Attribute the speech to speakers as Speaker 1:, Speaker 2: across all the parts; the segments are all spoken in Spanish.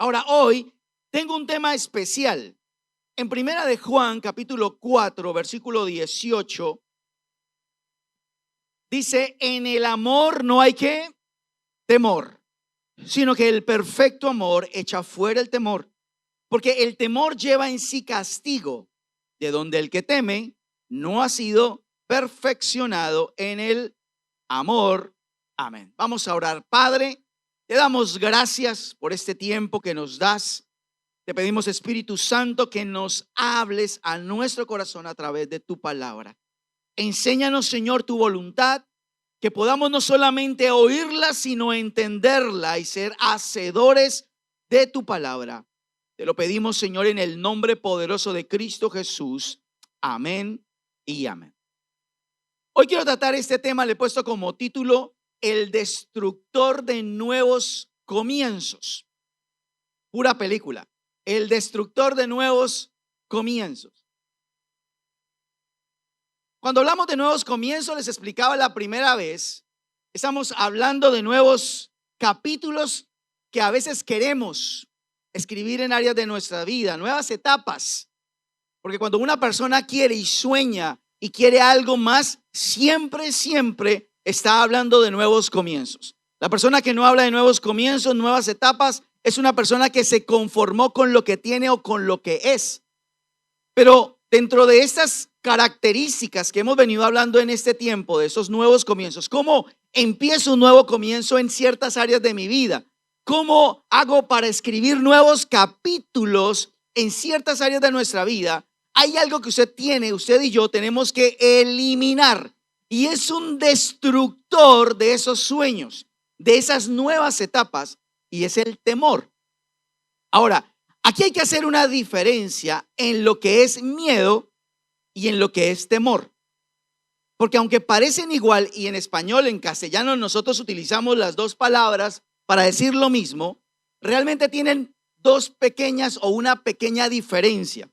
Speaker 1: Ahora, hoy tengo un tema especial. En Primera de Juan, capítulo 4, versículo 18, dice: en el amor no hay ¿qué? Temor, sino que el perfecto amor echa fuera el temor, porque el temor lleva en sí castigo, de donde el que teme no ha sido perfeccionado en el amor. Amén. Vamos a orar. Padre, te damos gracias por este tiempo que nos das. Te pedimos, Espíritu Santo, que nos hables a nuestro corazón a través de tu palabra. Enséñanos, Señor, tu voluntad, que podamos no solamente oírla, sino entenderla y ser hacedores de tu palabra. Te lo pedimos, Señor, en el nombre poderoso de Cristo Jesús. Amén y amén. Hoy quiero tratar este tema, le he puesto como título: el destructor de nuevos comienzos. Pura película. El destructor de nuevos comienzos. Cuando hablamos de nuevos comienzos, les explicaba la primera vez, estamos hablando de nuevos capítulos que a veces queremos escribir en áreas de nuestra vida, nuevas etapas. Porque cuando una persona quiere y sueña y quiere algo más, siempre está hablando de nuevos comienzos. La persona que no habla de nuevos comienzos, nuevas etapas, es una persona que se conformó con lo que tiene o con lo que es. Pero dentro de estas características que hemos venido hablando en este tiempo, de esos nuevos comienzos, ¿cómo empiezo un nuevo comienzo en ciertas áreas de mi vida? ¿Cómo hago para escribir nuevos capítulos en ciertas áreas de nuestra vida? Hay algo que usted y yo tenemos que eliminar, y es un destructor de esos sueños, de esas nuevas etapas, y es el temor. Ahora, aquí hay que hacer una diferencia en lo que es miedo y en lo que es temor. Porque aunque parecen igual, y en español, en castellano, nosotros utilizamos las dos palabras para decir lo mismo, realmente tienen dos pequeñas o una pequeña diferencia.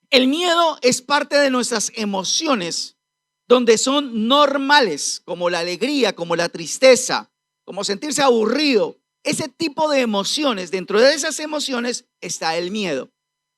Speaker 1: El miedo es parte de nuestras emociones, donde son normales, como la alegría, como la tristeza, como sentirse aburrido. Ese tipo de emociones, dentro de esas emociones está el miedo,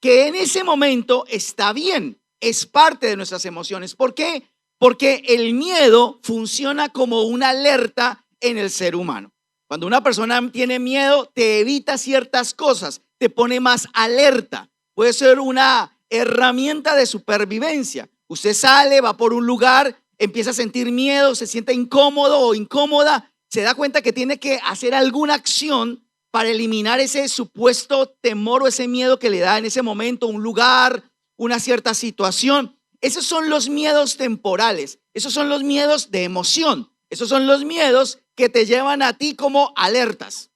Speaker 1: que en ese momento está bien, es parte de nuestras emociones. ¿Por qué? Porque el miedo funciona como una alerta en el ser humano. Cuando una persona tiene miedo, te evita ciertas cosas, te pone más alerta. Puede ser una herramienta de supervivencia. Usted sale, va por un lugar, empieza a sentir miedo, se siente incómodo o incómoda, se da cuenta que tiene que hacer alguna acción para eliminar ese supuesto temor o ese miedo que le da en ese momento un lugar, una cierta situación. Esos son los miedos temporales, esos son los miedos de emoción, esos son los miedos que te llevan a ti como alertas.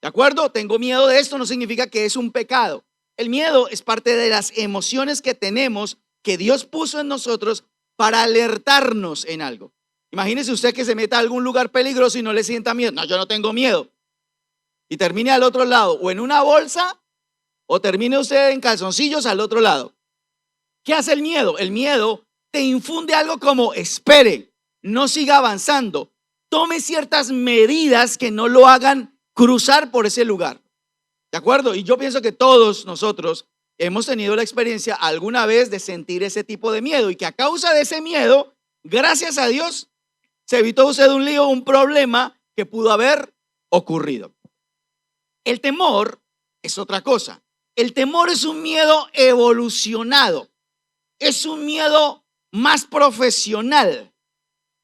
Speaker 1: ¿De acuerdo? Tengo miedo de esto, no significa que es un pecado. El miedo es parte de las emociones que tenemos, que Dios puso en nosotros para alertarnos en algo. Imagínese usted que se meta a algún lugar peligroso y no le sienta miedo. No, yo no tengo miedo. Y termine al otro lado, o en una bolsa, o termine usted en calzoncillos al otro lado. ¿Qué hace el miedo? El miedo te infunde algo como: espere, no siga avanzando, tome ciertas medidas que no lo hagan cruzar por ese lugar. ¿De acuerdo? Y yo pienso que todos nosotros hemos tenido la experiencia alguna vez de sentir ese tipo de miedo, y que a causa de ese miedo, gracias a Dios, se evitó usted un lío, un problema que pudo haber ocurrido. El temor es otra cosa. El temor es un miedo evolucionado. Es un miedo más profesional.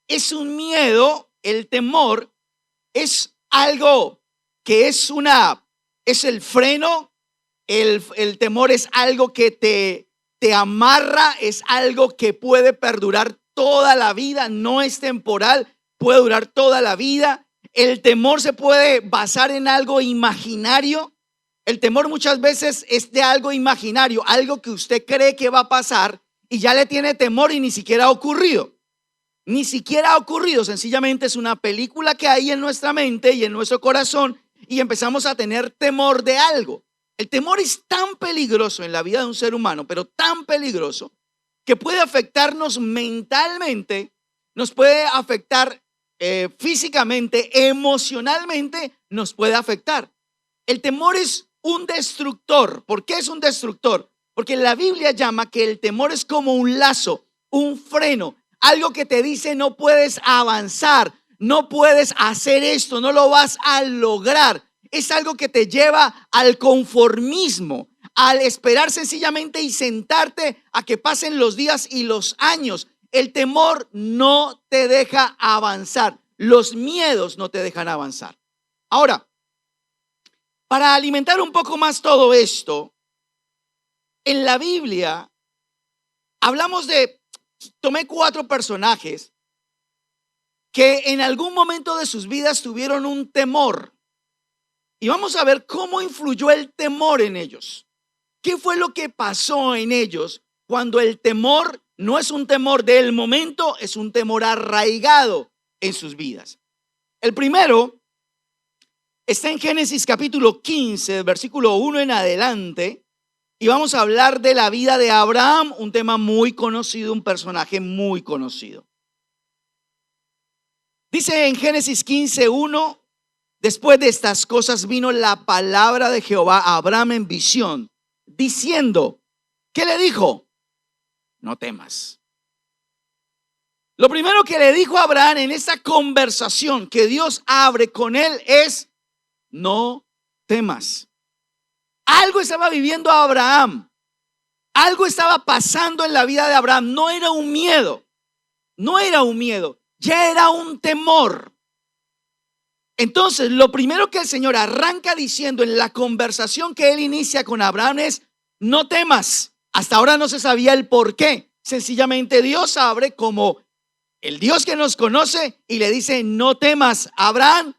Speaker 1: Es un miedo, el temor es algo que es el freno. El temor es algo que te amarra, es algo que puede perdurar toda la vida, no es temporal, puede durar toda la vida. El temor se puede basar en algo imaginario. El temor muchas veces es de algo imaginario, algo que usted cree que va a pasar y ya le tiene temor y ni siquiera ha ocurrido. Ni siquiera ha ocurrido, sencillamente es una película que hay en nuestra mente y en nuestro corazón, y empezamos a tener temor de algo. El temor es tan peligroso en la vida de un ser humano, pero tan peligroso, que puede afectarnos mentalmente, nos puede afectar físicamente, emocionalmente nos puede afectar. El temor es un destructor. ¿Por qué es un destructor? Porque la Biblia llama que el temor es como un lazo, un freno, algo que te dice no puedes avanzar, no puedes hacer esto, no lo vas a lograr. Es algo que te lleva al conformismo, al esperar sencillamente y sentarte a que pasen los días y los años. El temor no te deja avanzar. Los miedos no te dejan avanzar. Ahora, para alimentar un poco más todo esto, en la Biblia hablamos tomé 4 personajes que en algún momento de sus vidas tuvieron un temor. Y vamos a ver cómo influyó el temor en ellos. ¿Qué fue lo que pasó en ellos cuando el temor no es un temor del momento, es un temor arraigado en sus vidas? El primero está en Génesis capítulo 15, versículo 1 en adelante. Y vamos a hablar de la vida de Abraham, un tema muy conocido, un personaje muy conocido. Dice en Génesis 15:1, después de estas cosas vino la palabra de Jehová a Abraham en visión, diciendo, ¿qué le dijo? No temas. Lo primero que le dijo a Abraham en esta conversación que Dios abre con él es, no temas. Algo estaba viviendo Abraham. Algo estaba pasando en la vida de Abraham. No era un miedo. No era un miedo. Ya era un temor. Entonces, lo primero que el Señor arranca diciendo en la conversación que él inicia con Abraham es, no temas. Hasta ahora no se sabía el por qué. Sencillamente Dios abre como el Dios que nos conoce y le dice, no temas, Abraham,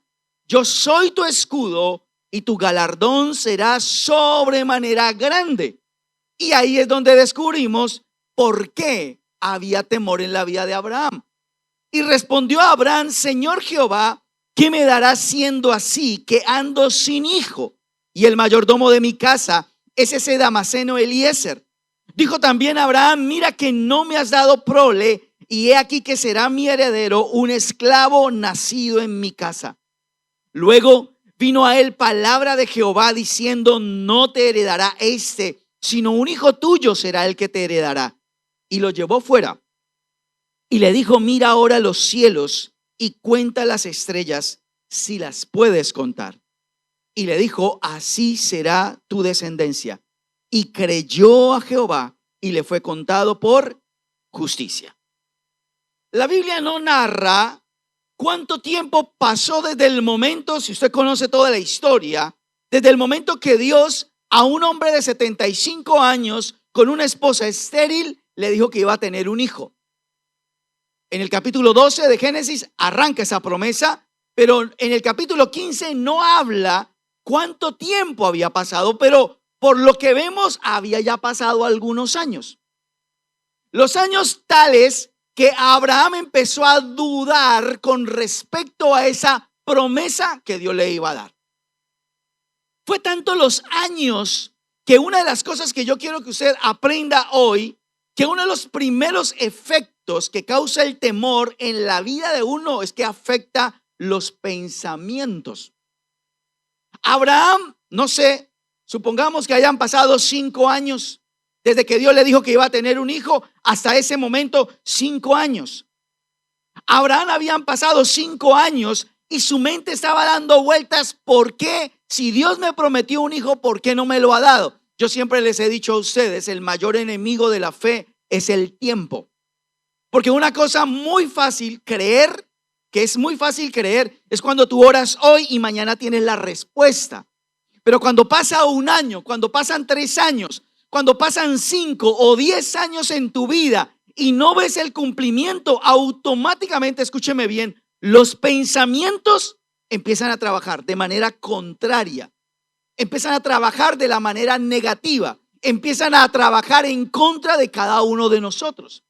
Speaker 1: yo soy tu escudo y tu galardón será sobremanera grande. Y ahí es donde descubrimos por qué había temor en la vida de Abraham. Y respondió a Abraham, Señor Jehová, ¿qué me darás siendo así que ando sin hijo? Y el mayordomo de mi casa es ese Damaseno Eliezer. Dijo también Abraham, mira que no me has dado prole, y he aquí que será mi heredero un esclavo nacido en mi casa. Luego vino a él palabra de Jehová diciendo, no te heredará sino un hijo tuyo será el que te heredará. Y lo llevó fuera y le dijo, mira ahora los cielos y cuenta las estrellas si las puedes contar. Y le dijo, así será tu descendencia. Y creyó a Jehová y le fue contado por justicia. La Biblia no narra cuánto tiempo pasó desde el momento, si usted conoce toda la historia, desde el momento que Dios a un hombre de 75 años con una esposa estéril le dijo que iba a tener un hijo. En el capítulo 12 de Génesis arranca esa promesa, pero en el capítulo 15 no habla cuánto tiempo había pasado, pero por lo que vemos había ya pasado algunos años. Los años tales que Abraham empezó a dudar con respecto a esa promesa que Dios le iba a dar. Fue tanto los años que una de las cosas que yo quiero que usted aprenda hoy, que uno de los primeros efectos que causa el temor en la vida de uno es que afecta los pensamientos. Abraham, no sé, supongamos que hayan pasado 5 años desde que Dios le dijo que iba a tener un hijo hasta ese momento, 5 años. Abraham habían pasado 5 años y su mente estaba dando vueltas. ¿Por qué? Si Dios me prometió un hijo, ¿por qué no me lo ha dado? Yo siempre les he dicho a ustedes, el mayor enemigo de la fe es el tiempo. Porque una cosa muy fácil creer, que es muy fácil creer, es cuando tú oras hoy y mañana tienes la respuesta. Pero cuando pasa un año, cuando pasan 3 años, cuando pasan 5 o 10 años en tu vida y no ves el cumplimiento, automáticamente, escúcheme bien, los pensamientos empiezan a trabajar de manera contraria, empiezan a trabajar de la manera negativa, empiezan a trabajar en contra de cada uno de nosotros.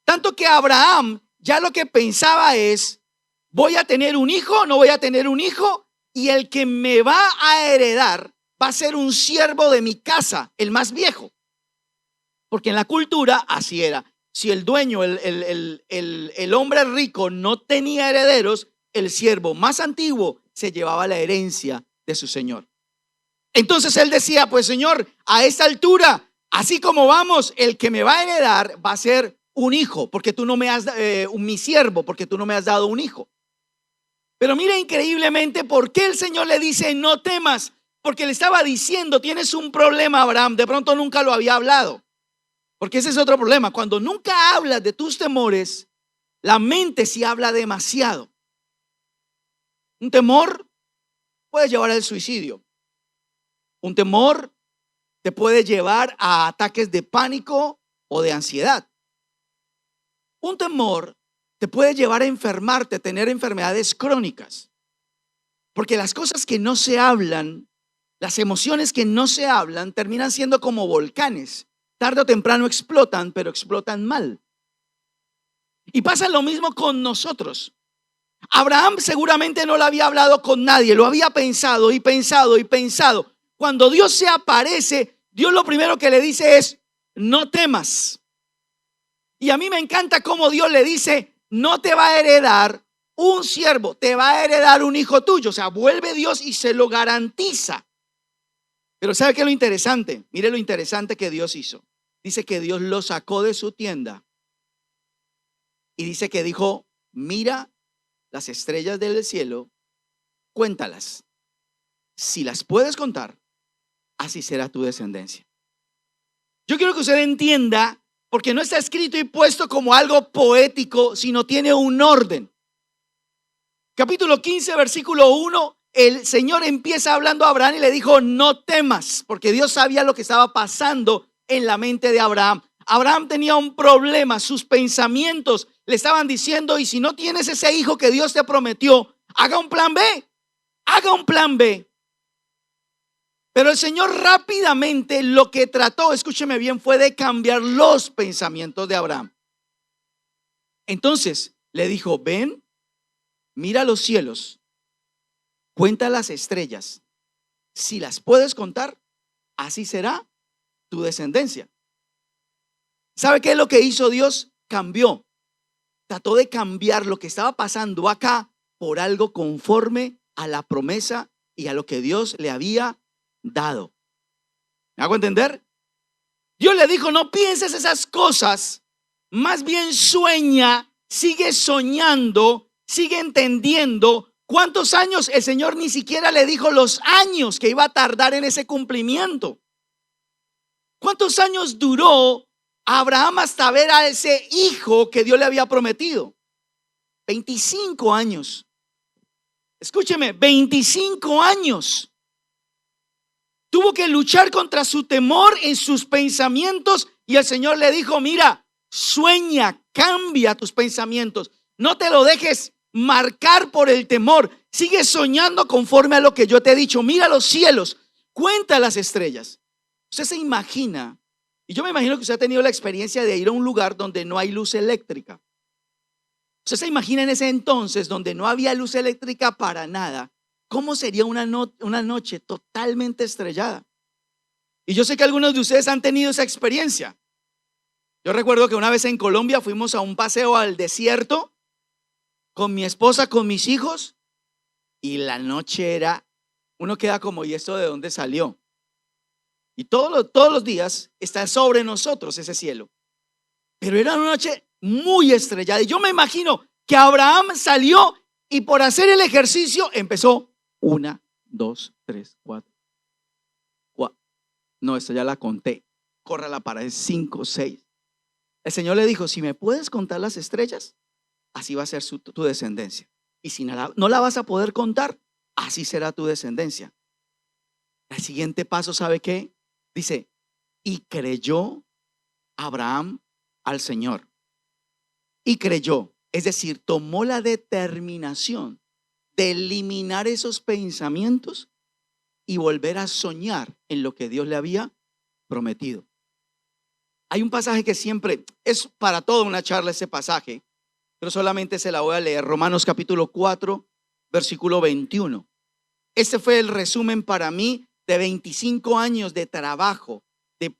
Speaker 1: Tanto que Abraham ya lo que pensaba es, voy a tener un hijo, no voy a tener un hijo, y el que me va a heredar va a ser un siervo de mi casa, el más viejo. Porque en la cultura así era. Si el dueño, el hombre rico no tenía herederos, el siervo más antiguo se llevaba la herencia de su señor. Entonces él decía, pues Señor, a esta altura, así como vamos, el que me va a heredar va a ser un hijo, porque tú no me has, mi siervo, porque tú no me has dado un hijo. Pero mira increíblemente por qué el Señor le dice no temas, porque le estaba diciendo tienes un problema, Abraham. De pronto nunca lo había hablado, porque ese es otro problema. Cuando nunca hablas de tus temores, la mente sí habla demasiado. Un temor puede llevar al suicidio. Un temor te puede llevar a ataques de pánico o de ansiedad. Un temor te puede llevar a enfermarte, a tener enfermedades crónicas. Porque las cosas que no se hablan, las emociones que no se hablan, terminan siendo como volcanes. Tarde o temprano explotan, pero explotan mal. Y pasa lo mismo con nosotros. Abraham seguramente no lo había hablado con nadie, lo había pensado y pensado y pensado. Cuando Dios se aparece, Dios lo primero que le dice es, no temas. Y a mí me encanta cómo Dios le dice, no te va a heredar un siervo, te va a heredar un hijo tuyo. O sea, vuelve Dios y se lo garantiza. Pero ¿sabe qué es lo interesante? Mire lo interesante que Dios hizo. Dice que Dios lo sacó de su tienda y dice que dijo, mira las estrellas del cielo, cuéntalas. Si las puedes contar, así será tu descendencia. Yo quiero que usted entienda, porque no está escrito y puesto como algo poético, sino tiene un orden. Capítulo 15, versículo 1, el Señor empieza hablando a Abraham y le dijo, no temas, porque Dios sabía lo que estaba pasando en la mente de Abraham. Abraham tenía un problema, sus pensamientos le estaban diciendo, y si no tienes ese hijo que Dios te prometió, haga un plan B, haga un plan B. Pero el Señor rápidamente lo que trató, escúcheme bien, fue de cambiar los pensamientos de Abraham. Entonces le dijo, ven, mira los cielos, cuenta las estrellas. Si las puedes contar, así será tu descendencia. ¿Sabe qué es lo que hizo Dios? Cambió. Trató de cambiar lo que estaba pasando acá por algo conforme a la promesa y a lo que Dios le había dado. ¿Me hago entender? Dios le dijo, no pienses esas cosas, más bien sueña, sigue soñando, sigue entendiendo. ¿Cuántos años? El Señor ni siquiera le dijo los años que iba a tardar en ese cumplimiento. ¿Cuántos años duró Abraham hasta ver a ese hijo que Dios le había prometido? 25 años. Escúcheme, 25 años. Tuvo que luchar contra su temor en sus pensamientos y el Señor le dijo, mira, sueña, cambia tus pensamientos. No te lo dejes marcar por el temor. Sigue soñando conforme a lo que yo te he dicho. Mira los cielos, cuenta las estrellas. Usted se imagina, y yo me imagino que usted ha tenido la experiencia de ir a un lugar donde no hay luz eléctrica. Usted se imagina en ese entonces donde no había luz eléctrica para nada. ¿Cómo sería una noche totalmente estrellada? Y yo sé que algunos de ustedes han tenido esa experiencia. Yo recuerdo que una vez en Colombia fuimos a un paseo al desierto con mi esposa, con mis hijos, y la noche era, uno queda como, ¿y esto de dónde salió? Y todos los días está sobre nosotros ese cielo. Pero era una noche muy estrellada. Y yo me imagino que Abraham salió y por hacer el ejercicio empezó 1, 2, 3, 4. No, esta ya la conté. Córrala para 5, 6. El Señor le dijo, si me puedes contar las estrellas, así va a ser tu descendencia. Y si no la vas a poder contar, así será tu descendencia. El siguiente paso, ¿sabe qué? Dice, y creyó Abraham al Señor. Y creyó, es decir, tomó la determinación de eliminar esos pensamientos y volver a soñar en lo que Dios le había prometido. Hay un pasaje que siempre es para toda una charla ese pasaje, pero solamente se la voy a leer. Romanos capítulo 4, versículo 21. Este fue el resumen para mí de 25 años de trabajo, de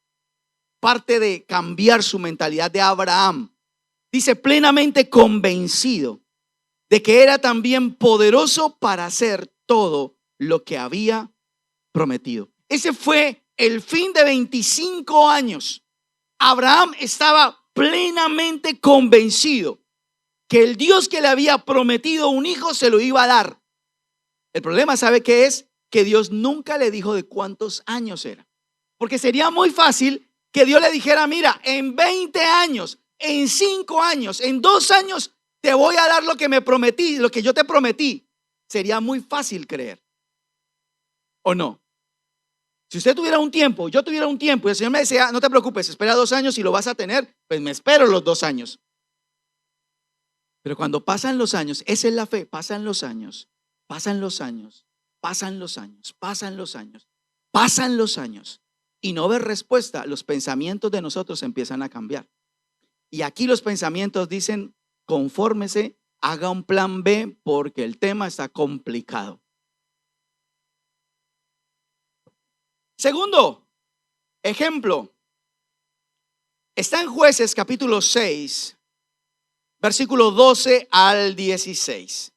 Speaker 1: parte de cambiar su mentalidad de Abraham. Dice, plenamente convencido de que era también poderoso para hacer todo lo que había prometido. Ese fue el fin de 25 años. Abraham estaba plenamente convencido que el Dios que le había prometido un hijo se lo iba a dar. El problema, ¿sabe qué es? Que Dios nunca le dijo de cuántos años era. Porque sería muy fácil que Dios le dijera, mira, en 20 años, en 5 años, en 2 años, te voy a dar lo que me prometí, lo que yo te prometí. Sería muy fácil creer. ¿O no? Si usted tuviera un tiempo, yo tuviera un tiempo y el Señor me decía, no te preocupes, espera 2 años y lo vas a tener, pues me espero los 2 años. Pero cuando pasan los años, esa es la fe, pasan los años, pasan los años, pasan los años, pasan los años, pasan los años y no ver respuesta, los pensamientos de nosotros empiezan a cambiar. Y aquí los pensamientos dicen, confórmese, haga un plan B porque el tema está complicado. Segundo ejemplo, está en Jueces capítulo 6, versículo 12 al 16.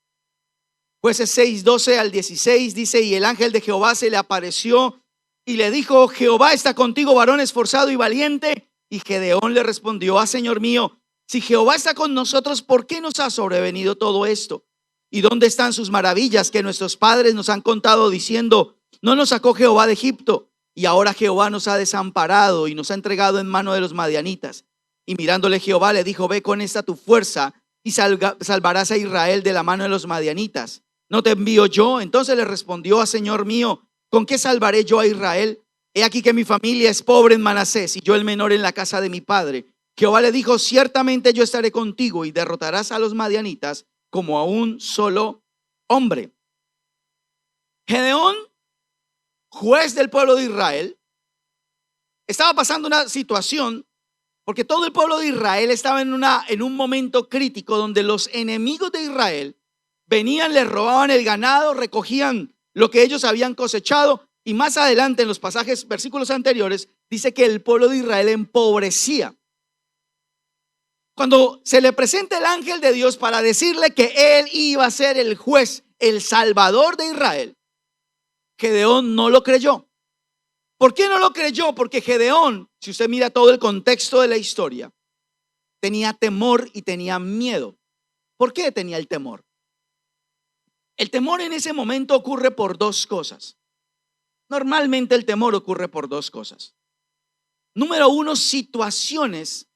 Speaker 1: Jueces 6, 12 al 16 dice, y el ángel de Jehová se le apareció y le dijo, Jehová está contigo, varón esforzado y valiente. Y Gedeón le respondió, Señor mío, si Jehová está con nosotros, ¿por qué nos ha sobrevenido todo esto? ¿Y dónde están sus maravillas que nuestros padres nos han contado diciendo, no nos sacó Jehová de Egipto? Y ahora Jehová nos ha desamparado y nos ha entregado en mano de los madianitas. Y mirándole Jehová le dijo, ve con esta tu fuerza y salvarás a Israel de la mano de los madianitas. ¿No te envío yo? Entonces le respondió, Señor mío, ¿con qué salvaré yo a Israel? He aquí que mi familia es pobre en Manasés y yo el menor en la casa de mi padre. Jehová le dijo, ciertamente yo estaré contigo y derrotarás a los madianitas como a un solo hombre. Gedeón, juez del pueblo de Israel, estaba pasando una situación porque todo el pueblo de Israel estaba en un momento crítico donde los enemigos de Israel venían, les robaban el ganado, recogían lo que ellos habían cosechado y más adelante en los pasajes, versículos anteriores, dice que el pueblo de Israel empobrecía. Cuando se le presenta el ángel de Dios para decirle que él iba a ser el juez, el salvador de Israel, Gedeón no lo creyó. ¿Por qué no lo creyó? Porque Gedeón, si usted mira todo el contexto de la historia, tenía temor y tenía miedo. ¿Por qué tenía el temor? El temor en ese momento ocurre por dos cosas. Normalmente el temor ocurre por dos cosas. Número uno, situaciones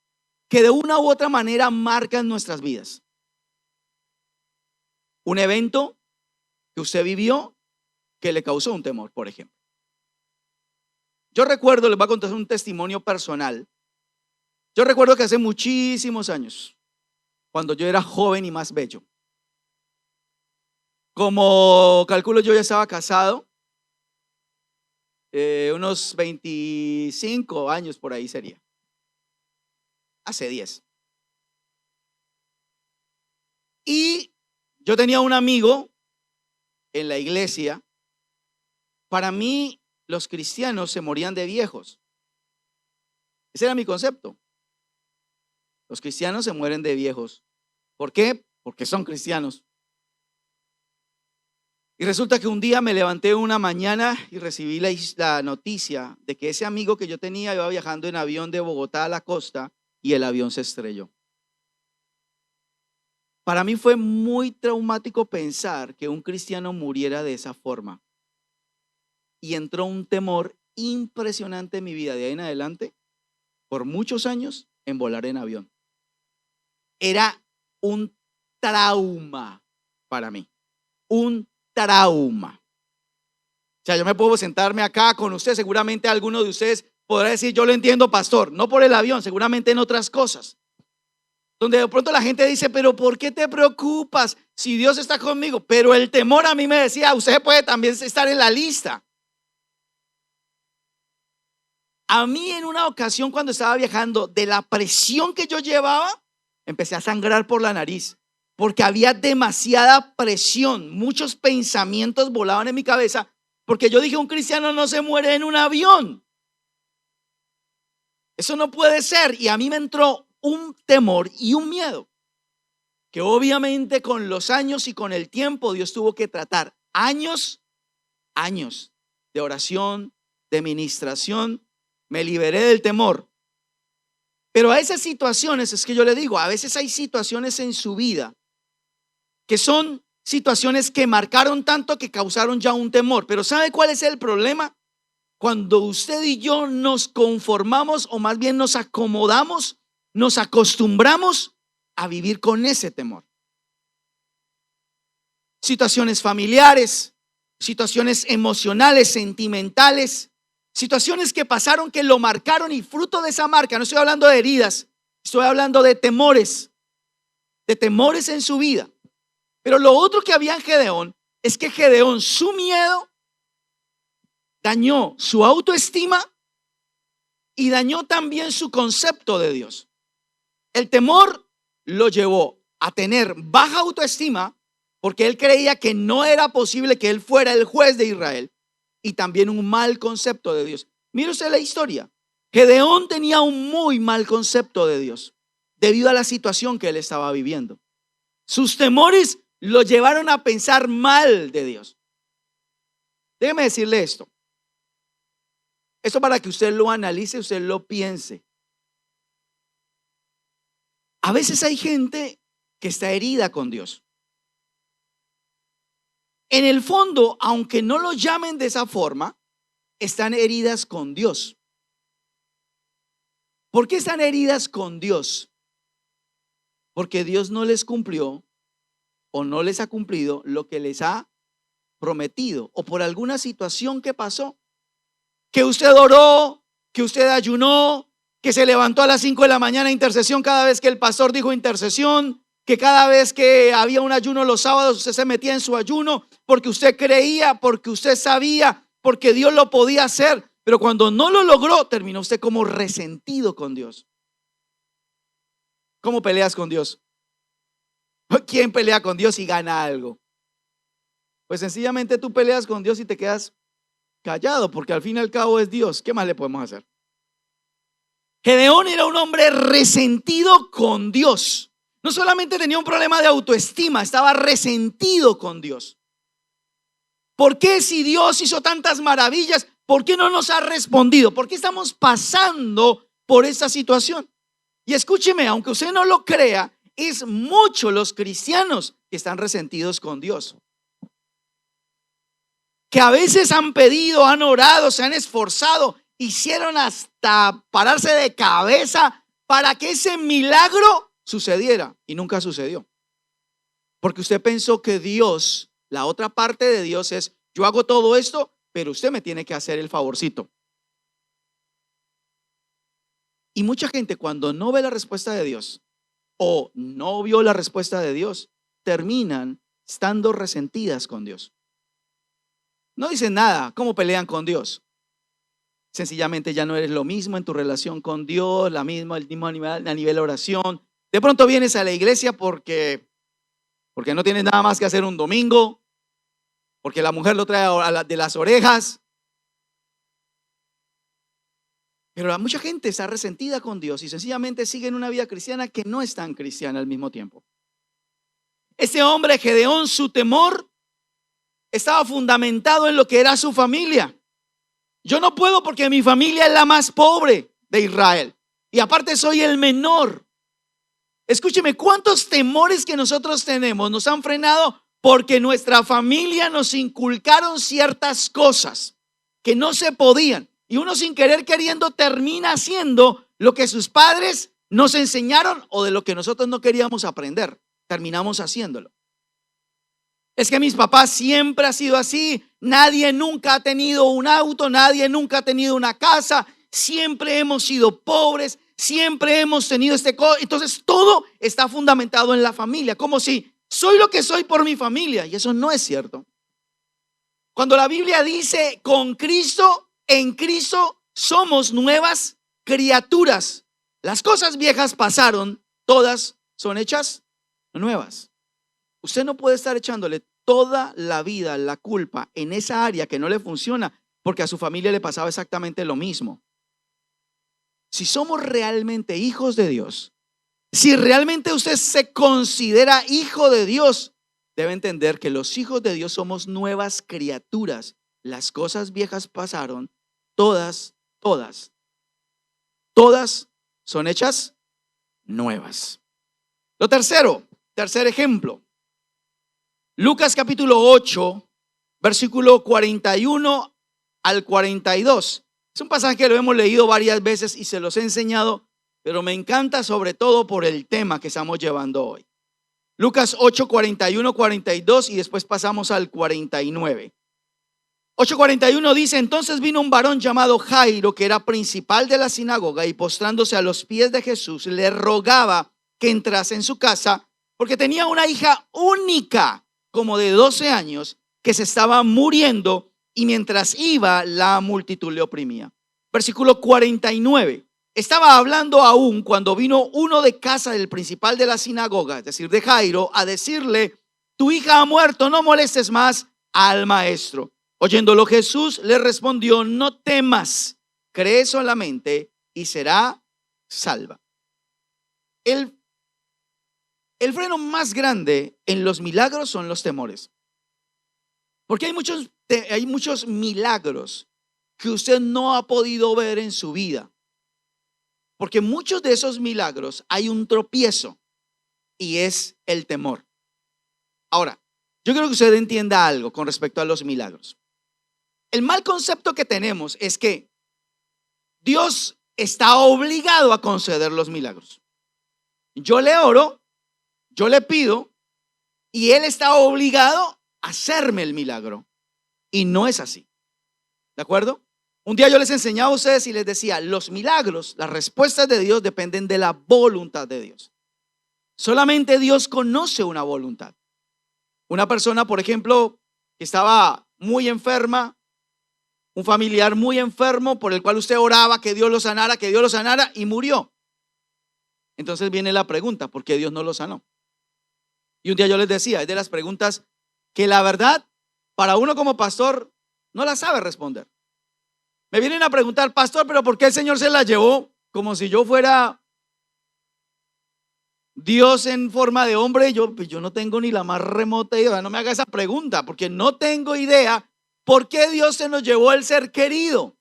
Speaker 1: que de una u otra manera marcan nuestras vidas. Un evento que usted vivió que le causó un temor, por ejemplo. Yo recuerdo, les voy a contar un testimonio personal. Yo recuerdo que hace muchísimos años, cuando yo era joven y más bello, como calculo yo ya estaba casado, unos 25 años por ahí sería, hace 10. Y yo tenía un amigo en la iglesia. Para mí, los cristianos se morían de viejos. Ese era mi concepto. Los cristianos se mueren de viejos. ¿Por qué? Porque son cristianos. Y resulta que un día me levanté una mañana y recibí la noticia de que ese amigo que yo tenía iba viajando en avión de Bogotá a la costa y el avión se estrelló. Para mí fue muy traumático pensar que un cristiano muriera de esa forma. Y entró un temor impresionante en mi vida de ahí en adelante, por muchos años, en volar en avión. Era un trauma para mí, un trauma. O sea, yo me puedo sentarme acá con usted, seguramente alguno de ustedes podrá decir, yo lo entiendo, pastor, no por el avión, seguramente en otras cosas. Donde de pronto la gente dice, pero ¿por qué te preocupas si Dios está conmigo? Pero el temor a mí me decía, usted puede también estar en la lista. A mí en una ocasión cuando estaba viajando, de la presión que yo llevaba, empecé a sangrar por la nariz, porque había demasiada presión, muchos pensamientos volaban en mi cabeza, porque yo dije, un cristiano no se muere en un avión. Eso no puede ser. Y a mí me entró un temor y un miedo, que obviamente con los años y con el tiempo Dios tuvo que tratar. Años de oración, de ministración, me liberé del temor. Pero a esas situaciones, es que yo le digo, a veces hay situaciones en su vida que son situaciones que marcaron tanto que causaron ya un temor. Pero ¿sabe cuál es el problema? Cuando usted y yo nos conformamos, o más bien nos acomodamos, nos acostumbramos a vivir con ese temor. Situaciones familiares, situaciones emocionales, sentimentales, situaciones que pasaron que lo marcaron, y fruto de esa marca, no estoy hablando de heridas, estoy hablando de temores en su vida. Pero lo otro que había en Gedeón es que Gedeón, su miedo dañó su autoestima y dañó también su concepto de Dios. El temor lo llevó a tener baja autoestima porque él creía que no era posible que él fuera el juez de Israel, y también un mal concepto de Dios. Mire usted la historia. Gedeón tenía un muy mal concepto de Dios debido a la situación que él estaba viviendo. Sus temores lo llevaron a pensar mal de Dios. Déjeme decirle esto. Esto para que usted lo analice, usted lo piense. A veces hay gente que está herida con Dios. En el fondo, aunque no lo llamen de esa forma, están heridas con Dios. ¿Por qué están heridas con Dios? Porque Dios no les cumplió o no les ha cumplido lo que les ha prometido, o por alguna situación que pasó, que usted oró, que usted ayunó, que se levantó a las 5 de la mañana a intercesión cada vez que el pastor dijo intercesión, que cada vez que había un ayuno los sábados usted se metía en su ayuno porque usted creía, porque usted sabía, porque Dios lo podía hacer. Pero cuando no lo logró, terminó usted como resentido con Dios. ¿Cómo peleas con Dios? ¿Quién pelea con Dios y gana algo? Pues sencillamente tú peleas con Dios y te quedas callado, porque al fin y al cabo es Dios. ¿Qué más le podemos hacer? Gedeón era un hombre resentido con Dios. No solamente tenía un problema de autoestima, estaba resentido con Dios. ¿Por qué, si Dios hizo tantas maravillas, por qué no nos ha respondido? ¿Por qué estamos pasando por esta situación? Y escúcheme, aunque usted no lo crea, es mucho los cristianos que están resentidos con Dios, que a veces han pedido, han orado, se han esforzado, hicieron hasta pararse de cabeza para que ese milagro sucediera, y nunca sucedió. Porque usted pensó que Dios, la otra parte de Dios es: yo hago todo esto, pero usted me tiene que hacer el favorcito. Y mucha gente, cuando no ve la respuesta de Dios o no vio la respuesta de Dios, terminan estando resentidas con Dios. No dicen nada, ¿cómo pelean con Dios? Sencillamente ya no eres lo mismo en tu relación con Dios, el mismo nivel, a nivel oración. De pronto vienes a la iglesia porque no tienes nada más que hacer un domingo, porque la mujer lo trae de las orejas. Pero mucha gente está resentida con Dios y sencillamente siguen una vida cristiana que no es tan cristiana al mismo tiempo. Ese hombre Gedeón, su temor estaba fundamentado en lo que era su familia. Yo no puedo porque mi familia es la más pobre de Israel y aparte soy el menor. Escúcheme, ¿cuántos temores que nosotros tenemos nos han frenado porque nuestra familia nos inculcaron ciertas cosas que no se podían? Y uno, sin querer queriendo, termina haciendo lo que sus padres nos enseñaron, o de lo que nosotros no queríamos aprender, terminamos haciéndolo. Es que mis papás siempre ha sido así, nadie nunca ha tenido un auto, nadie nunca ha tenido una casa, siempre hemos sido pobres, siempre hemos tenido entonces todo está fundamentado en la familia, como si soy lo que soy por mi familia, y eso no es cierto. Cuando la Biblia dice con Cristo, en Cristo somos nuevas criaturas, las cosas viejas pasaron, todas son hechas nuevas. Usted no puede estar echándole toda la vida la culpa en esa área que no le funciona, porque a su familia le pasaba exactamente lo mismo. Si somos realmente hijos de Dios, si realmente usted se considera hijo de Dios, debe entender que los hijos de Dios somos nuevas criaturas. Las cosas viejas pasaron todas, todas, todas son hechas nuevas. Lo tercer ejemplo, Lucas capítulo 8, versículo 41 al 42. Es un pasaje que lo hemos leído varias veces y se los he enseñado, pero me encanta sobre todo por el tema que estamos llevando hoy. Lucas 8, 41, 42 y después pasamos al 49. 8:41 dice: entonces vino un varón llamado Jairo, que era principal de la sinagoga, y postrándose a los pies de Jesús, le rogaba que entrase en su casa, porque tenía una hija única, como de 12 años, que se estaba muriendo, y mientras iba, la multitud le oprimía. Versículo 49. Estaba hablando aún cuando vino uno de casa del principal de la sinagoga, es decir, de Jairo, a decirle: tu hija ha muerto, no molestes más al maestro. Oyéndolo, Jesús le respondió: no temas, cree solamente y será salva. El freno más grande en los milagros son los temores. Porque hay muchos milagros que usted no ha podido ver en su vida. Porque muchos de esos milagros hay un tropiezo y es el temor. Ahora, yo quiero que usted entienda algo con respecto a los milagros. El mal concepto que tenemos es que Dios está obligado a conceder los milagros. Yo le oro, yo le pido y Él está obligado a hacerme el milagro. Y no es así. ¿De acuerdo? Un día yo les enseñaba a ustedes y les decía: los milagros, las respuestas de Dios dependen de la voluntad de Dios. Solamente Dios conoce una voluntad. Una persona, por ejemplo, que estaba muy enferma, un familiar muy enfermo por el cual usted oraba que Dios lo sanara y murió. Entonces viene la pregunta: ¿por qué Dios no lo sanó? Y un día yo les decía, es de las preguntas que la verdad para uno como pastor no la sabe responder. Me vienen a preguntar: pastor, pero ¿por qué el Señor se la llevó? Como si yo fuera Dios en forma de hombre. Yo no tengo ni la más remota idea. No me haga esa pregunta, porque no tengo idea por qué Dios se nos llevó el ser querido.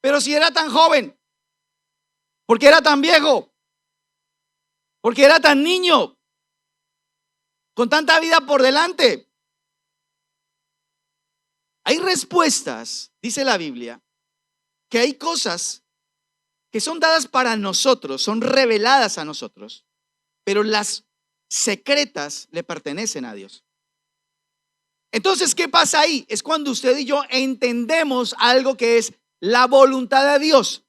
Speaker 1: Pero si era tan joven, ¿por qué era tan viejo? ¿Por qué era tan niño? Con tanta vida por delante. Hay respuestas, dice la Biblia, que hay cosas que son dadas para nosotros, son reveladas a nosotros, pero las secretas le pertenecen a Dios. Entonces, ¿qué pasa ahí? Es cuando usted y yo entendemos algo que es la voluntad de Dios.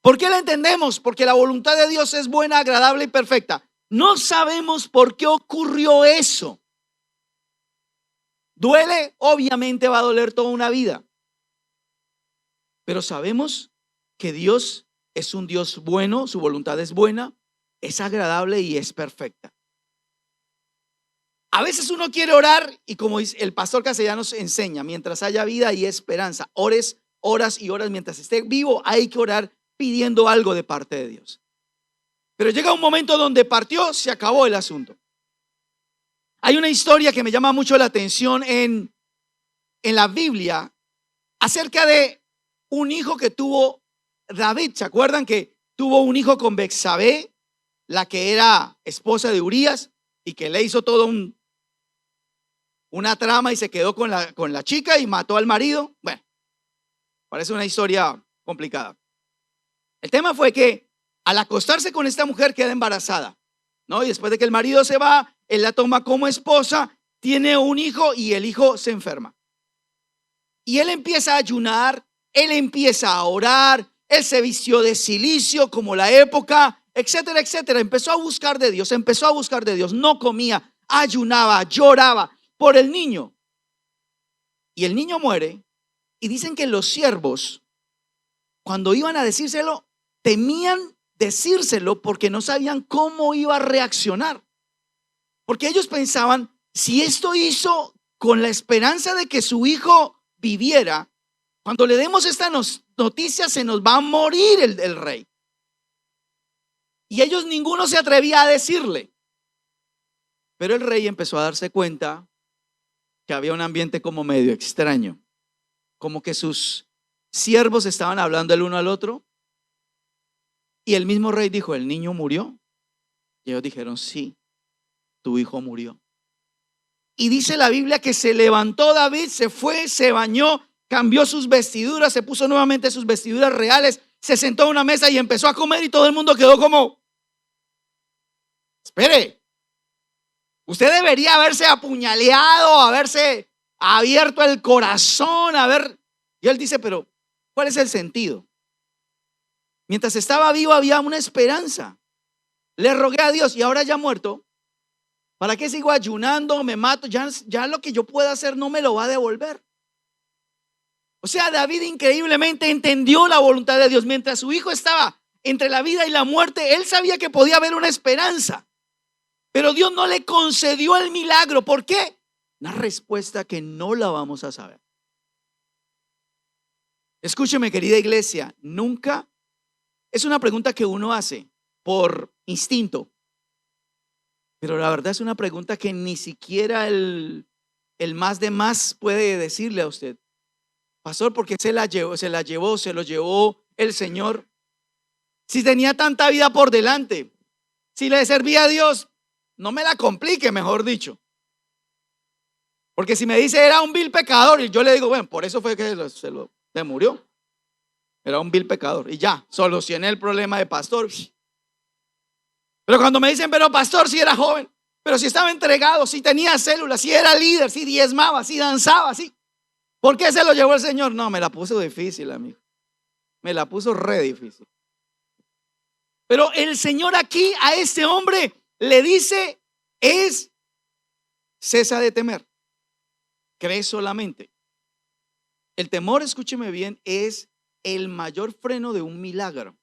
Speaker 1: ¿Por qué la entendemos? Porque la voluntad de Dios es buena, agradable y perfecta. No sabemos por qué ocurrió eso. Duele, obviamente va a doler toda una vida. Pero sabemos que Dios es un Dios bueno, su voluntad es buena, es agradable y es perfecta. A veces uno quiere orar y, como el pastor Castellanos enseña, mientras haya vida y esperanza, ores horas y horas. Mientras esté vivo hay que orar pidiendo algo de parte de Dios. Pero llega un momento donde partió, se acabó el asunto. Hay una historia que me llama mucho la atención en la Biblia acerca de un hijo que tuvo David. ¿Se acuerdan que tuvo un hijo con Betsabé, la que era esposa de Urías, y que le hizo todo una trama y se quedó con la chica y mató al marido? Bueno, parece una historia complicada. El tema fue que al acostarse con esta mujer queda embarazada, ¿no? Y después de que el marido se va, él la toma como esposa, tiene un hijo y el hijo se enferma. Y él empieza a ayunar, él empieza a orar, él se vistió de cilicio como la época, etcétera, etcétera. Empezó a buscar de Dios, no comía, ayunaba, lloraba por el niño. Y el niño muere, y dicen que los siervos, cuando iban a decírselo, temían decírselo porque no sabían cómo iba a reaccionar. Porque ellos pensaban: si esto hizo con la esperanza de que su hijo viviera, cuando le demos esta noticia se nos va a morir el rey. Y ellos ninguno se atrevía a decirle. Pero el rey empezó a darse cuenta que había un ambiente como medio extraño, como que sus siervos estaban hablando el uno al otro y el mismo rey dijo, ¿el niño murió? Y ellos dijeron, sí, tu hijo murió. Y dice la Biblia que se levantó David, se fue, se bañó, cambió sus vestiduras, se puso nuevamente sus vestiduras reales, se sentó a una mesa y empezó a comer y todo el mundo quedó como, espere, usted debería haberse apuñaleado, haberse abierto el corazón, Y él dice, pero ¿cuál es el sentido? Mientras estaba vivo había una esperanza. Le rogué a Dios y ahora ya muerto, ¿para qué sigo ayunando? Me mato, ya lo que yo pueda hacer no me lo va a devolver. O sea, David increíblemente entendió la voluntad de Dios. Mientras su hijo estaba entre la vida y la muerte, él sabía que podía haber una esperanza. Pero Dios no le concedió el milagro. ¿Por qué? Una respuesta que no la vamos a saber. Escúcheme, querida iglesia, nunca, es una pregunta que uno hace por instinto, pero la verdad es una pregunta que ni siquiera el más de más puede decirle a usted. Pastor, ¿por qué se lo llevó el Señor? Si tenía tanta vida por delante, si le servía a Dios, no me la complique, mejor dicho. Porque si me dice era un vil pecador y yo le digo, bueno, por eso fue que se murió. Era un vil pecador y ya, solucioné el problema de pastor. Pero cuando me dicen, pero pastor, si era joven, pero si estaba entregado, si tenía células, si era líder, si diezmaba, si danzaba, si, ¿por qué se lo llevó el Señor? No, me la puso difícil, amigo. Me la puso re difícil. Pero el Señor aquí a este hombre le dice, cesa de temer, cree solamente. El temor, escúcheme bien, es el mayor freno de un milagro.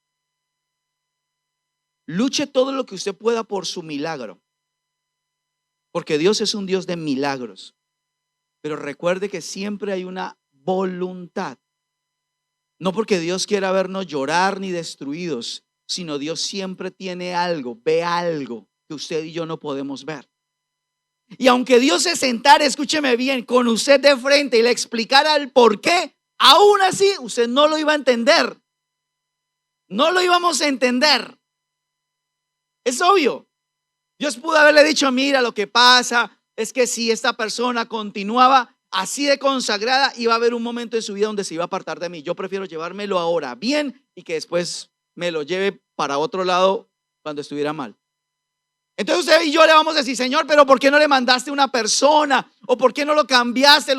Speaker 1: Luche todo lo que usted pueda por su milagro, porque Dios es un Dios de milagros. Pero recuerde que siempre hay una voluntad. No porque Dios quiera vernos llorar ni destruidos, sino Dios siempre tiene algo, ve algo que usted y yo no podemos ver. Y aunque Dios se sentara, escúcheme bien, con usted de frente y le explicara el por qué, aún así usted no lo iba a entender. No lo íbamos a entender. Es obvio. Dios pudo haberle dicho, mira, lo que pasa es que si esta persona continuaba así de consagrada, iba a haber un momento en su vida donde se iba a apartar de mí. Yo prefiero llevármelo ahora bien y que después me lo lleve para otro lado cuando estuviera mal. Entonces usted y yo le vamos a decir, Señor, pero ¿por qué no le mandaste una persona? ¿O por qué no lo cambiaste?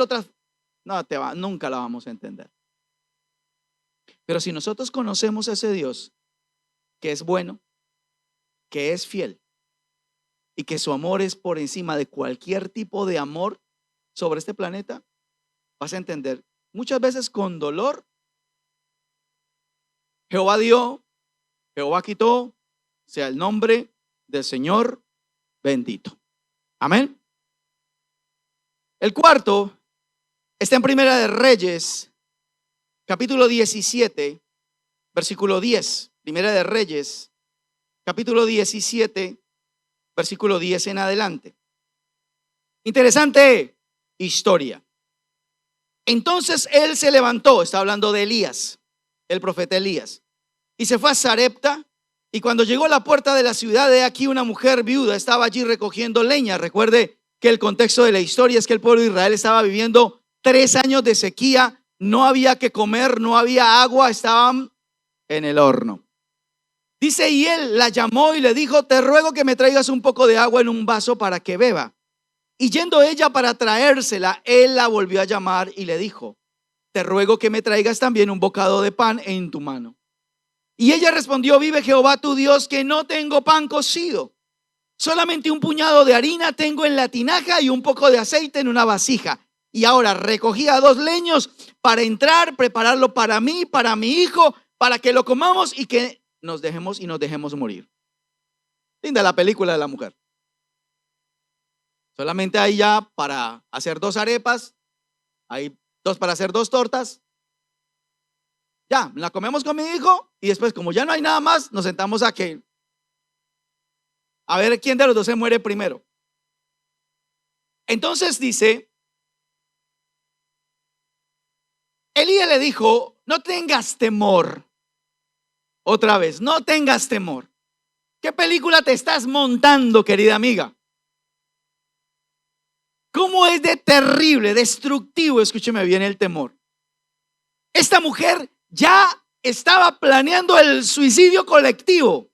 Speaker 1: No, nunca la vamos a entender. Pero si nosotros conocemos a ese Dios que es bueno, que es fiel y que su amor es por encima de cualquier tipo de amor sobre este planeta, vas a entender muchas veces con dolor. Jehová dio, Jehová quitó, sea el nombre del Señor bendito. Amén. El cuarto está en Primera de Reyes, capítulo 17, versículo 10. Primera de Reyes, capítulo 17, versículo 10 en adelante. Interesante historia. Entonces él se levantó, está hablando de Elías, el profeta Elías, y se fue a Sarepta. Y cuando llegó a la puerta de la ciudad, de aquí una mujer viuda estaba allí recogiendo leña. Recuerde que el contexto de la historia es que el pueblo de Israel estaba viviendo 3 años de sequía, no había que comer, no había agua, estaban en el horno. Dice, y él la llamó y le dijo, te ruego que me traigas un poco de agua en un vaso para que beba. Y yendo ella para traérsela, él la volvió a llamar y le dijo, te ruego que me traigas también un bocado de pan en tu mano. Y ella respondió, vive Jehová tu Dios, que no tengo pan cocido, solamente un puñado de harina tengo en la tinaja y un poco de aceite en una vasija. Y ahora recogía 2 leños para entrar, prepararlo para mí, para mi hijo, para que lo comamos y que nos dejemos morir. Linda la película de la mujer. Solamente hay ya para hacer 2 arepas, hay 2 para hacer 2 tortas. Ya, la comemos con mi hijo y después, como ya no hay nada más, nos sentamos a ver quién de los 2 se muere primero. Entonces dice, Elías le dijo, no tengas temor. Otra vez, no tengas temor. ¿Qué película te estás montando, querida amiga? ¿Cómo es de terrible, destructivo? Escúcheme bien el temor. Esta mujer ya estaba planeando el suicidio colectivo.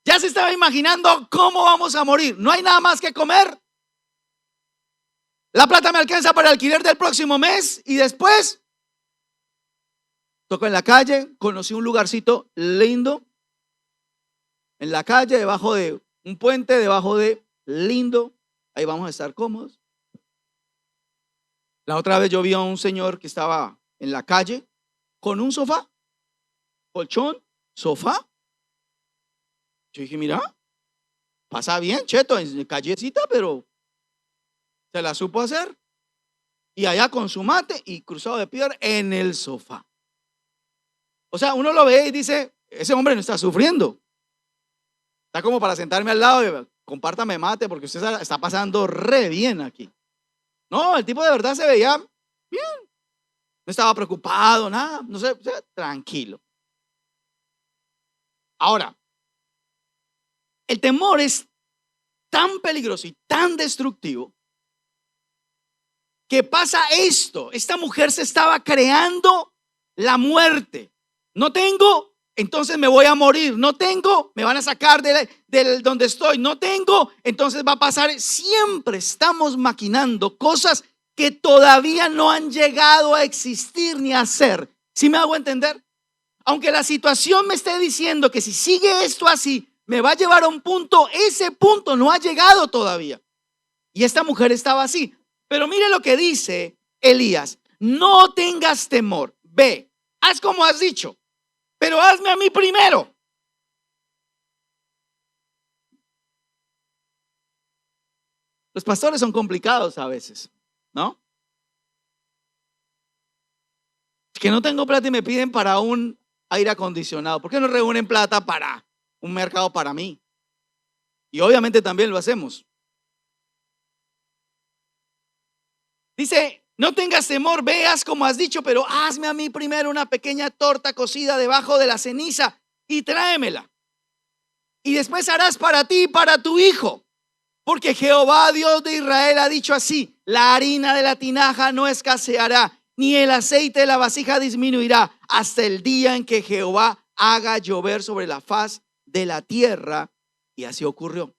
Speaker 1: Ya se estaba imaginando cómo vamos a morir. No hay nada más que comer. La plata me alcanza para el alquiler del próximo mes y después toco en la calle. Conocí un lugarcito lindo en la calle, debajo de un puente, debajo de lindo. Ahí vamos a estar cómodos. La otra vez yo vi a un señor que estaba en la calle con un sofá, colchón, sofá. Yo dije, mira, pasa bien, cheto, en callecita, pero se la supo hacer. Y allá con su mate y cruzado de pierna en el sofá. O sea, uno lo ve y dice, ese hombre no está sufriendo. Está como para sentarme al lado y compártame mate porque usted está pasando re bien aquí. No, el tipo de verdad se veía bien. No estaba preocupado, nada, no sé, o sea, tranquilo. Ahora, el temor es tan peligroso y tan destructivo que pasa esto. Esta mujer se estaba creando la muerte. No tengo, entonces me voy a morir. No tengo, me van a sacar del donde estoy. No tengo, entonces va a pasar. Siempre estamos maquinando cosas que todavía no han llegado a existir ni a ser. ¿Sí me hago entender? Aunque la situación me esté diciendo que si sigue esto así, me va a llevar a un punto, ese punto no ha llegado todavía. Y esta mujer estaba así. Pero mire lo que dice Elías: no tengas temor, ve, haz como has dicho, pero hazme a mí primero. Los pastores son complicados a veces, ¿no? Que no tengo plata y me piden para un aire acondicionado. ¿Por qué no reúnen plata para un mercado para mí? Y obviamente también lo hacemos. Dice, no tengas temor, veas como has dicho, pero hazme a mí primero una pequeña torta cocida debajo de la ceniza y tráemela. Y después harás para ti y para tu hijo. Porque Jehová, Dios de Israel, ha dicho así: la harina de la tinaja no escaseará, ni el aceite de la vasija disminuirá, hasta el día en que Jehová haga llover sobre la faz de la tierra. Y así ocurrió.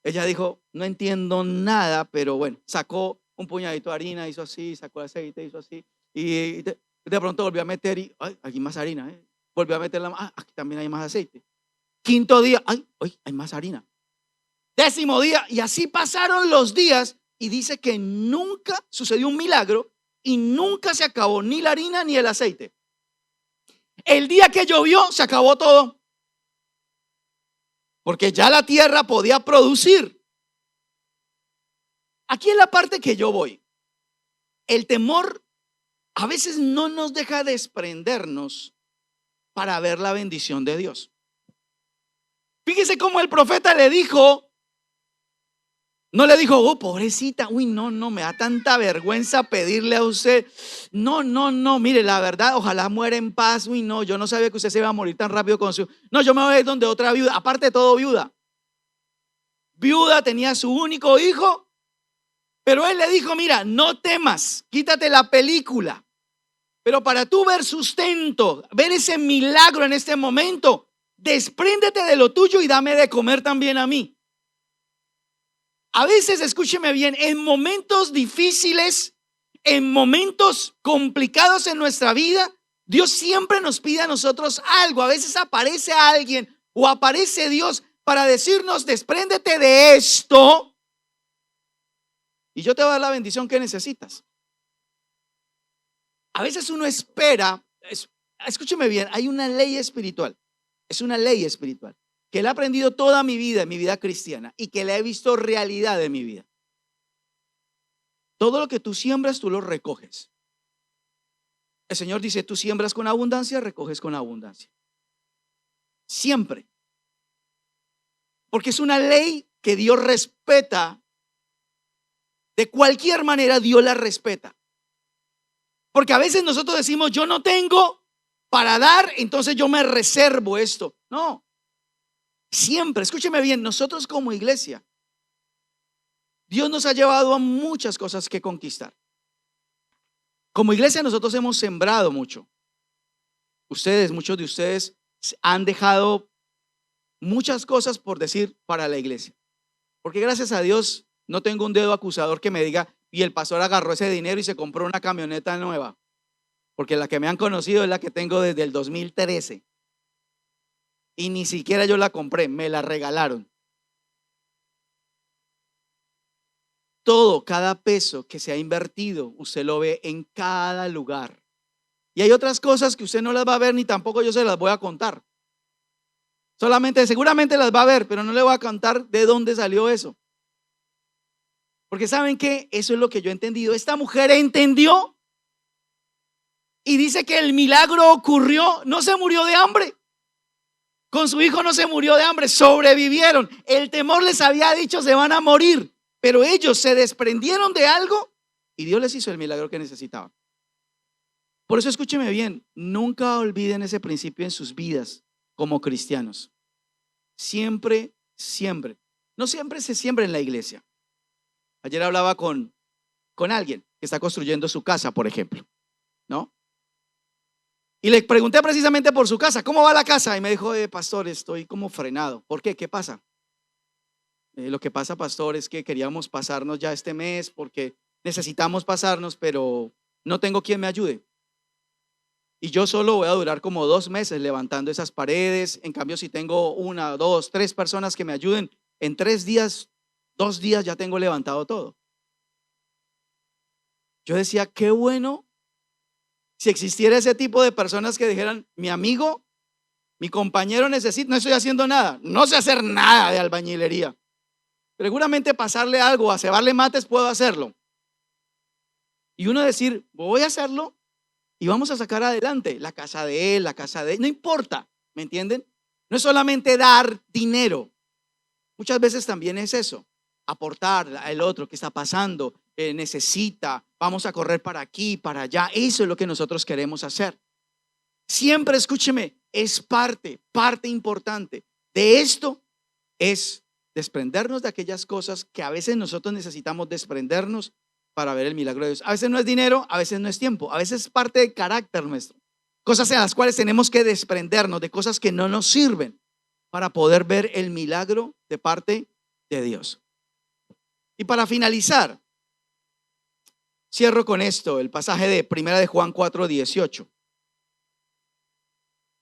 Speaker 1: Ella dijo, no entiendo nada, pero bueno, sacó un puñadito de harina, hizo así, sacó el aceite, hizo así, y de pronto volvió a meter y, ay, aquí hay más harina, volvió a meter aquí también hay más aceite. Quinto día, ay, hay más harina. Décimo día, y así pasaron los días, y dice que nunca sucedió un milagro y nunca se acabó ni la harina ni el aceite. El día que llovió se acabó todo, porque ya la tierra podía producir. Aquí es la parte que yo voy. El temor a veces no nos deja desprendernos para ver la bendición de Dios. Fíjese cómo el profeta le dijo, no le dijo, oh, pobrecita, uy, no, me da tanta vergüenza pedirle a usted. No, mire, la verdad, ojalá muera en paz. Uy, no, yo no sabía que usted se iba a morir tan rápido con su. No, yo me voy a ir donde otra viuda, aparte de todo viuda. Viuda, tenía su único hijo, pero él le dijo, mira, no temas, quítate la película. Pero para tú ver sustento, ver ese milagro en este momento, despréndete de lo tuyo y dame de comer también a mí. A veces, escúcheme bien, en momentos difíciles, en momentos complicados en nuestra vida, Dios siempre nos pide a nosotros algo. A veces aparece alguien o aparece Dios para decirnos, despréndete de esto y yo te voy a dar la bendición que necesitas. A veces uno espera, escúcheme bien, hay una ley espiritual, es una ley espiritual que la he aprendido toda mi vida, en mi vida cristiana, y que la he visto realidad en mi vida. Todo lo que tú siembras, tú lo recoges. El Señor dice, tú siembras con abundancia, recoges con abundancia. Siempre. Porque es una ley que Dios respeta. De cualquier manera, Dios la respeta. Porque a veces nosotros decimos, yo no tengo para dar, entonces yo me reservo esto. No, siempre, escúcheme bien, nosotros como iglesia, Dios nos ha llevado a muchas cosas que conquistar. Como iglesia nosotros hemos sembrado mucho. Muchos de ustedes han dejado muchas cosas por decir para la iglesia. Porque gracias a Dios no tengo un dedo acusador que me diga, y el pastor agarró ese dinero y se compró una camioneta nueva. Porque la que me han conocido es la que tengo desde el 2013. Y ni siquiera yo la compré, me la regalaron. Todo, cada peso que se ha invertido, usted lo ve en cada lugar. Y hay otras cosas que usted no las va a ver ni tampoco yo se las voy a contar. Seguramente las va a ver, pero no le voy a contar de dónde salió eso. Porque ¿saben qué? Eso es lo que yo he entendido. Esta mujer entendió y dice que el milagro ocurrió, no se murió de hambre. Con su hijo no se murió de hambre, sobrevivieron. El temor les había dicho se van a morir, pero ellos se desprendieron de algo y Dios les hizo el milagro que necesitaban. Por eso escúcheme bien, nunca olviden ese principio en sus vidas como cristianos. Siempre, siempre. No siempre se siembra en la iglesia. Ayer hablaba con alguien que está construyendo su casa, por ejemplo, ¿no? Y le pregunté precisamente por su casa, ¿cómo va la casa? Y me dijo, pastor, estoy como frenado. ¿Por qué? ¿Qué pasa? Lo que pasa, pastor, es que queríamos pasarnos ya este mes porque necesitamos pasarnos, pero no tengo quien me ayude. Y yo solo voy a durar como 2 meses levantando esas paredes. En cambio, si tengo 1, 2, 3 personas que me ayuden, en 3 días, 2 días ya tengo levantado todo. Yo decía, qué bueno si existiera ese tipo de personas que dijeran, mi amigo, mi compañero necesita, no estoy haciendo nada, no sé hacer nada de albañilería. Seguramente pasarle algo, a cebarle mates puedo hacerlo. Y uno decir, voy a hacerlo y vamos a sacar adelante la casa de él, la casa de él, no importa, ¿me entienden? No es solamente dar dinero, muchas veces también es eso, aportar al otro que está pasando, necesita, vamos a correr para aquí, para allá, eso es lo que nosotros queremos hacer. Siempre, escúcheme, es parte importante de esto, es desprendernos de aquellas cosas que a veces nosotros necesitamos desprendernos para ver el milagro de Dios. A veces no es dinero, a veces no es tiempo, a veces es parte del carácter nuestro. Cosas en las cuales tenemos que desprendernos de cosas que no nos sirven para poder ver el milagro de parte de Dios. Y para finalizar, cierro con esto, el pasaje de 1 de Juan 4:18.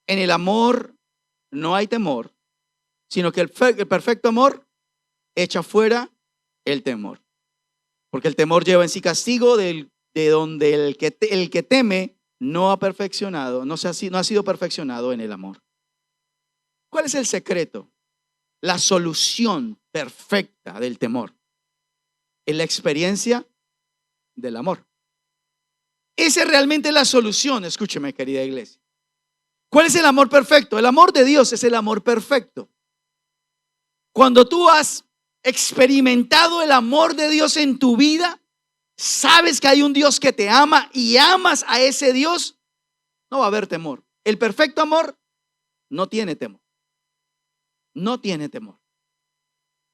Speaker 1: En el amor no hay temor, sino que el perfecto amor echa fuera el temor. Porque el temor lleva en sí castigo, de donde el que teme no ha perfeccionado, no ha sido perfeccionado en el amor. ¿Cuál es el secreto? La solución perfecta del temor es la experiencia del amor. Esa es realmente la solución, escúcheme, querida iglesia. ¿Cuál es el amor perfecto? El amor de Dios es el amor perfecto. Cuando tú has experimentado el amor de Dios en tu vida, sabes que hay un Dios que te ama y amas a ese Dios, no va a haber temor. El perfecto amor no tiene temor. No tiene temor.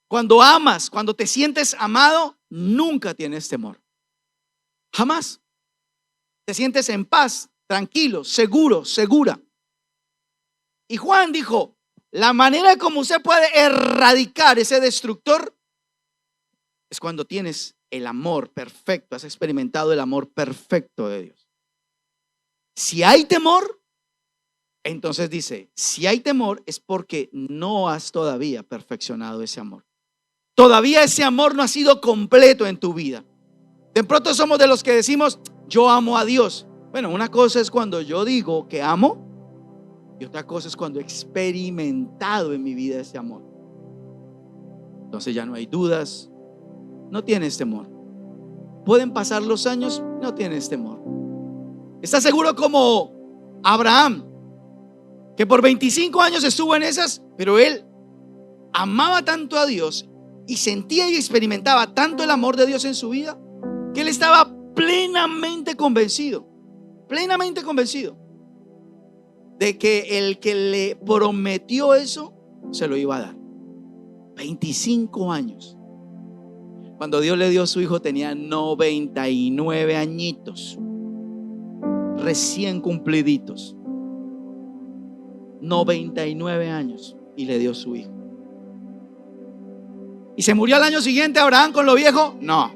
Speaker 1: Cuando amas, cuando te sientes amado, nunca tienes temor. Jamás. Te sientes en paz, tranquilo, seguro, segura. Y Juan dijo, la manera como usted puede erradicar ese destructor es cuando tienes el amor perfecto, has experimentado el amor perfecto de Dios. Si hay temor, entonces dice, si hay temor es porque no has todavía perfeccionado ese amor. Todavía ese amor no ha sido completo en tu vida. De pronto somos de los que decimos, yo amo a Dios. Bueno, una cosa es cuando yo digo que amo y otra cosa es cuando he experimentado en mi vida ese amor. Entonces ya no hay dudas, no tienes temor. Pueden pasar los años, no tienes temor. ¿Estás seguro como Abraham, que por 25 años estuvo en esas, pero él amaba tanto a Dios y sentía y experimentaba tanto el amor de Dios en su vida, que él estaba plenamente convencido plenamente convencido de que el que le prometió eso se lo iba a dar. 25 años. Cuando Dios le dio a su hijo tenía 99 añitos, recién cumpliditos. 99 años y le dio su hijo. ¿Y se murió al año siguiente Abraham con lo viejo? No.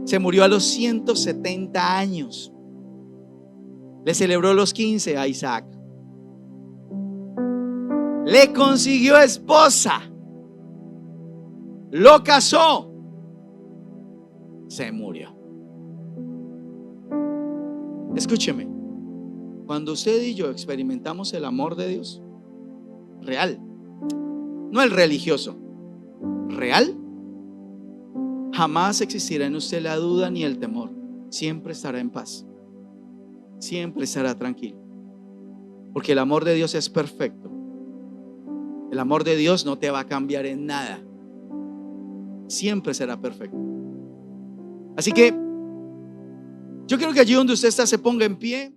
Speaker 1: Se murió a los 170 años. Le celebró los 15 a Isaac. Le consiguió esposa. Lo casó. Se murió. Escúcheme. Cuando usted y yo experimentamos el amor de Dios real, no el religioso, real, jamás existirá en usted la duda ni el temor. Siempre estará en paz. Siempre estará tranquilo. Porque el amor de Dios es perfecto. El amor de Dios no te va a cambiar en nada. Siempre será perfecto. Así que yo quiero que allí donde usted está se ponga en pie.